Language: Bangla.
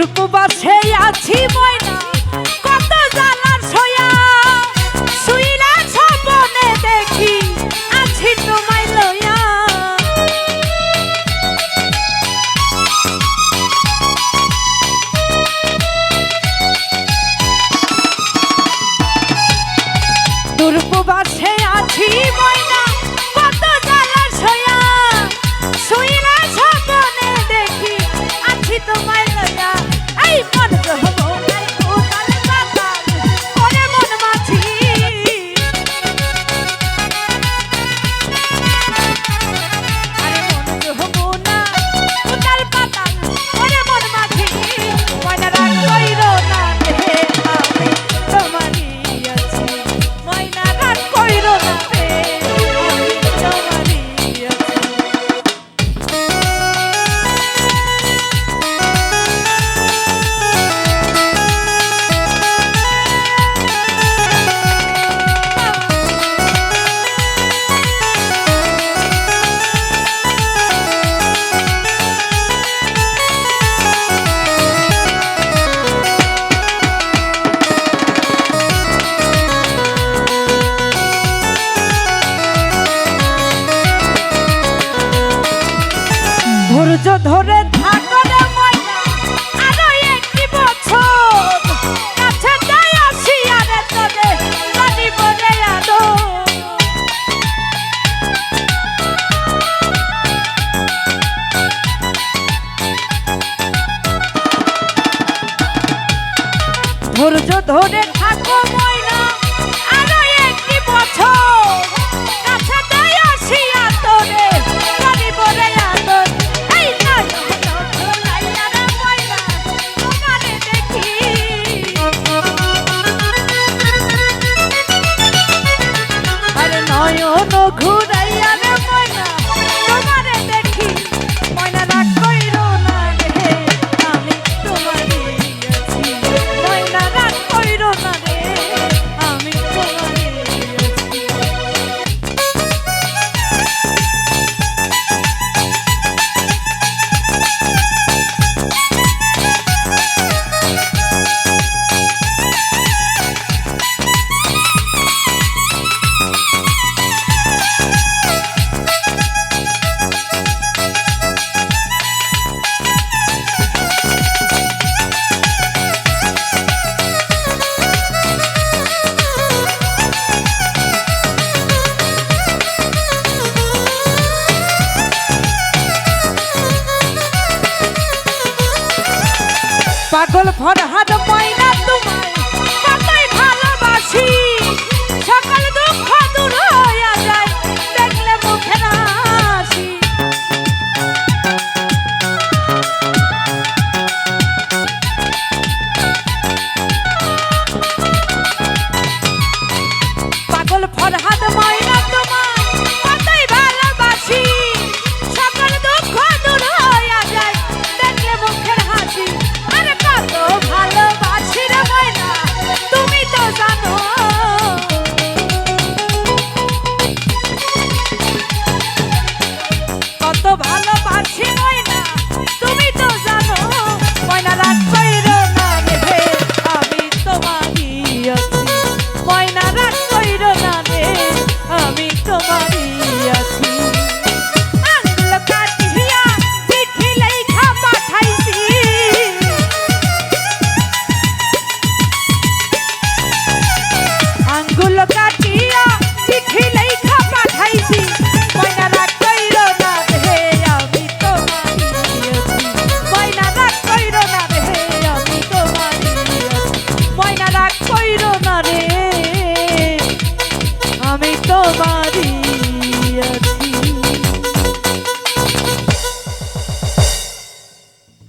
উপবাসে আছি ময়না কত জ্বালার ছয়া শুইলা স্বপ্নে দেখি আছি তোমায় লইয়া উপবাসে আছি ময়না কত জ্বালার ছয়া শুইলা স্বপ্নে দেখি আছি তোমায় লইয়া এই মন রহমো নাই উতাল পাতাল ওরে মন মাছি আরে মন রহমো না উতাল পাতাল ওরে মন মাছি ময়না রাগ কইরো না রে আমি তোমারই আছি ময়না রাগ কইরো না রে আমি তোমারই আছি ধৈর্য ধরে থাকো রে ময়না আরো একটি বছর কাছে যাই আসি আরে তোরে জানিব রে আদো ধৈর্য ধরে থাকো ময়না আরো একটি বছর কাছে যাই আসি তোরে জানিব রে আদো নয়ন ঘুরাইয়া রে ময়না তোমারে দেখি ময়না রাগ কইরো না রে আমি তোমারই আছি ময়না রাগ কইরো না রে আমি তোমারই আছি পাগল ফরহাদ ময়না তোমায় কতই ভালোবাসি